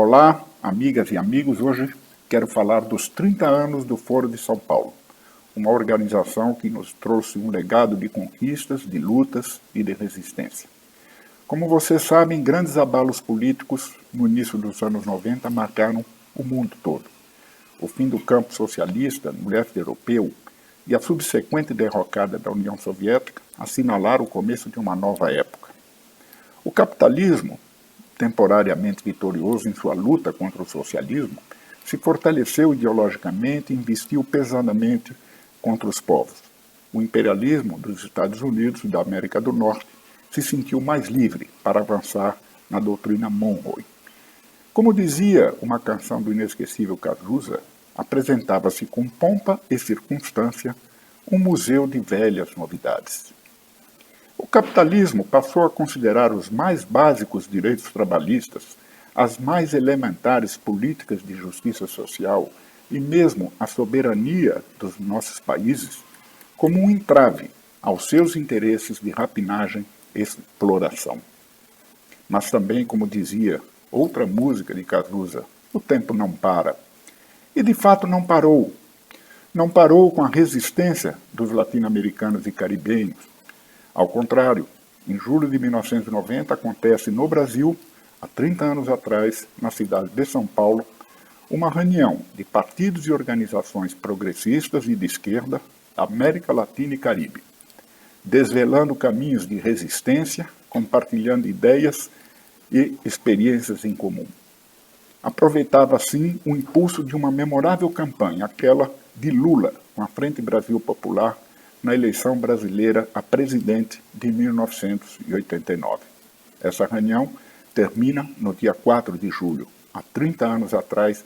Olá, amigas e amigos. Hoje quero falar dos 30 anos do Foro de São Paulo, uma organização que nos trouxe um legado de conquistas, de lutas e de resistência. Como vocês sabem, grandes abalos políticos no início dos anos 90 marcaram o mundo todo. O fim do campo socialista no leste europeu e a subsequente derrocada da União Soviética assinalaram o começo de uma nova época. O capitalismo, temporariamente vitorioso em sua luta contra o socialismo, se fortaleceu ideologicamente e investiu pesadamente contra os povos. O imperialismo dos Estados Unidos e da América do Norte se sentiu mais livre para avançar na doutrina Monroe. Como dizia uma canção do inesquecível Cazuza, apresentava-se com pompa e circunstância um museu de velhas novidades. O capitalismo passou a considerar os mais básicos direitos trabalhistas, as mais elementares políticas de justiça social e mesmo a soberania dos nossos países como um entrave aos seus interesses de rapinagem e exploração. Mas também, como dizia outra música de Cazuza, o tempo não para. E de fato não parou. Não parou com a resistência dos latino-americanos e caribenhos. Ao contrário, em julho de 1990 acontece no Brasil, há 30 anos atrás, na cidade de São Paulo, uma reunião de partidos e organizações progressistas e de esquerda da América Latina e Caribe, desvelando caminhos de resistência, compartilhando ideias e experiências em comum. Aproveitava, assim, o impulso de uma memorável campanha, aquela de Lula, com a Frente Brasil Popular, na eleição brasileira a presidente de 1989. Essa reunião termina no dia 4 de julho. Há 30 anos atrás,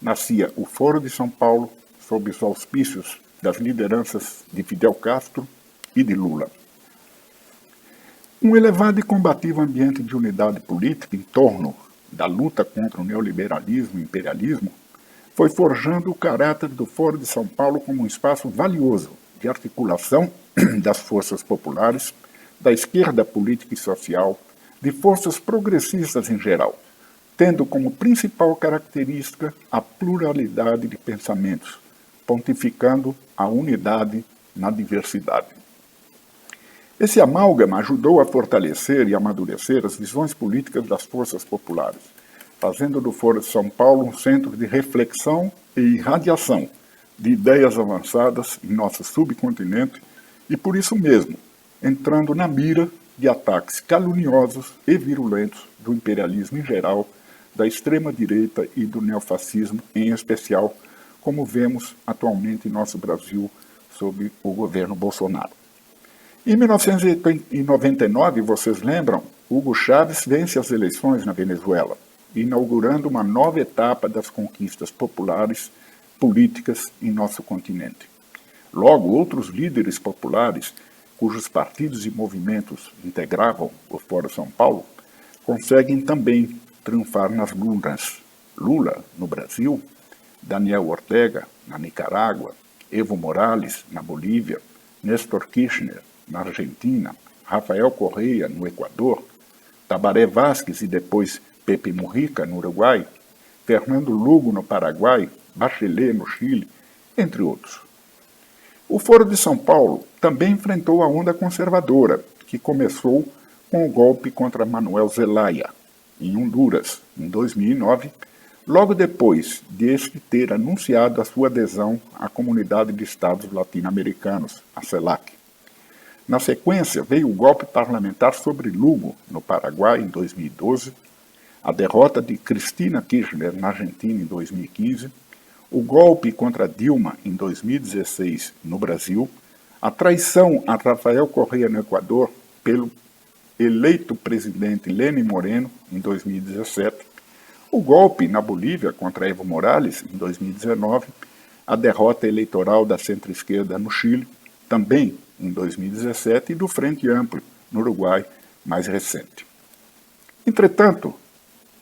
nascia o Foro de São Paulo, sob os auspícios das lideranças de Fidel Castro e de Lula. Um elevado e combativo ambiente de unidade política em torno da luta contra o neoliberalismo e imperialismo foi forjando o caráter do Foro de São Paulo como um espaço valioso de articulação das forças populares, da esquerda política e social, de forças progressistas em geral, tendo como principal característica a pluralidade de pensamentos, pontificando a unidade na diversidade. Esse amálgama ajudou a fortalecer e amadurecer as visões políticas das forças populares, fazendo do Foro de São Paulo um centro de reflexão e irradiação de ideias avançadas em nosso subcontinente e, por isso mesmo, entrando na mira de ataques caluniosos e virulentos do imperialismo em geral, da extrema-direita e do neofascismo em especial, como vemos atualmente em nosso Brasil sob o governo Bolsonaro. Em 1999, vocês lembram, Hugo Chávez vence as eleições na Venezuela, inaugurando uma nova etapa das conquistas populares políticas em nosso continente. Logo, outros líderes populares, cujos partidos e movimentos integravam o Foro São Paulo, conseguem também triunfar nas urnas. Lula, no Brasil, Daniel Ortega, na Nicarágua, Evo Morales, na Bolívia, Néstor Kirchner, na Argentina, Rafael Correa, no Equador, Tabaré Vázquez e depois Pepe Mujica, no Uruguai, Fernando Lugo, no Paraguai, Bachelet, no Chile, entre outros. O Foro de São Paulo também enfrentou a onda conservadora, que começou com o golpe contra Manuel Zelaya, em Honduras, em 2009, logo depois de este ter anunciado a sua adesão à Comunidade de Estados Latino-Americanos, a CELAC. Na sequência, veio o golpe parlamentar sobre Lugo, no Paraguai, em 2012, a derrota de Cristina Kirchner na Argentina, em 2015, o golpe contra Dilma, em 2016, no Brasil, a traição a Rafael Correa, no Equador, pelo eleito presidente Lenín Moreno, em 2017, o golpe na Bolívia contra Evo Morales, em 2019, a derrota eleitoral da centro-esquerda no Chile, também em 2017, e do Frente Amplo, no Uruguai, mais recente. Entretanto,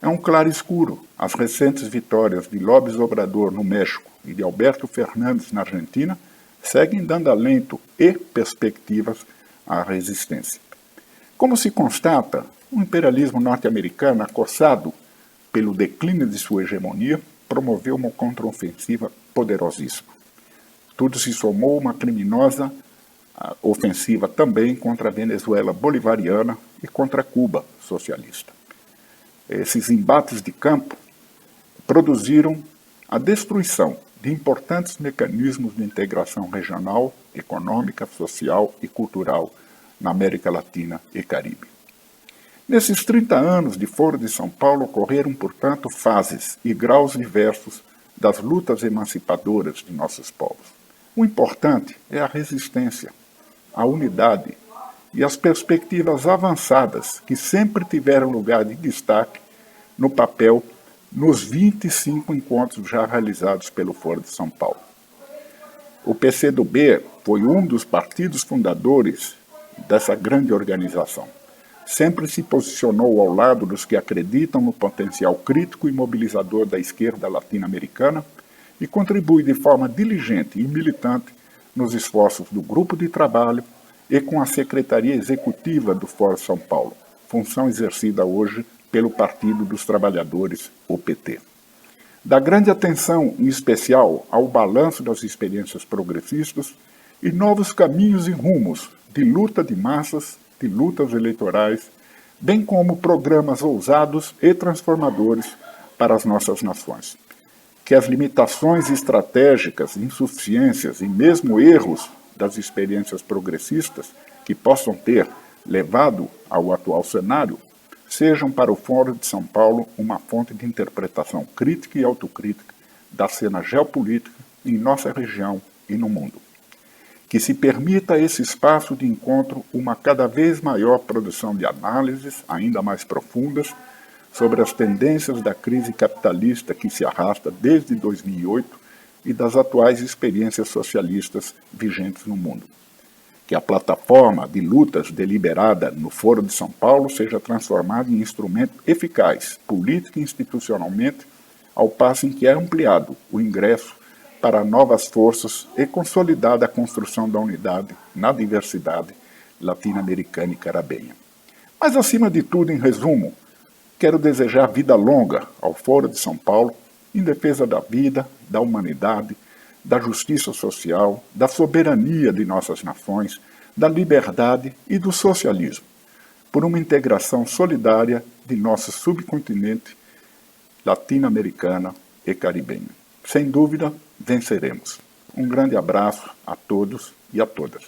é um claro escuro as recentes vitórias de López Obrador no México e de Alberto Fernandes na Argentina seguem dando alento e perspectivas à resistência. Como se constata, o imperialismo norte-americano, acossado pelo declínio de sua hegemonia, promoveu uma contraofensiva poderosíssima. Tudo se somou uma criminosa ofensiva também contra a Venezuela bolivariana e contra Cuba socialista. Esses embates de campo produziram a destruição de importantes mecanismos de integração regional, econômica, social e cultural na América Latina e Caribe. Nesses 30 anos de Foro de São Paulo ocorreram, portanto, fases e graus diversos das lutas emancipadoras de nossos povos. O importante é a resistência, a unidade e as perspectivas avançadas que sempre tiveram lugar de destaque no papel nos 25 encontros já realizados pelo Foro de São Paulo. O PCdoB foi um dos partidos fundadores dessa grande organização. Sempre se posicionou ao lado dos que acreditam no potencial crítico e mobilizador da esquerda latino-americana e contribui de forma diligente e militante nos esforços do grupo de trabalho e com a Secretaria Executiva do Foro São Paulo, função exercida hoje pelo Partido dos Trabalhadores, o PT. Dá grande atenção, em especial, ao balanço das experiências progressistas e novos caminhos e rumos de luta de massas, de lutas eleitorais, bem como programas ousados e transformadores para as nossas nações. Que as limitações estratégicas, insuficiências e mesmo erros das experiências progressistas que possam ter levado ao atual cenário sejam para o Foro de São Paulo uma fonte de interpretação crítica e autocrítica da cena geopolítica em nossa região e no mundo. Que se permita esse espaço de encontro uma cada vez maior produção de análises ainda mais profundas sobre as tendências da crise capitalista que se arrasta desde 2008 e das atuais experiências socialistas vigentes no mundo. Que a plataforma de lutas deliberada no Foro de São Paulo seja transformada em instrumento eficaz, política e institucionalmente, ao passo em que é ampliado o ingresso para novas forças e consolidada a construção da unidade na diversidade latino-americana e caribenha. Mas, acima de tudo, em resumo, quero desejar vida longa ao Foro de São Paulo, em defesa da vida, da humanidade, da justiça social, da soberania de nossas nações, da liberdade e do socialismo, por uma integração solidária de nosso subcontinente latino-americana e caribenho. Sem dúvida, venceremos. Um grande abraço a todos e a todas.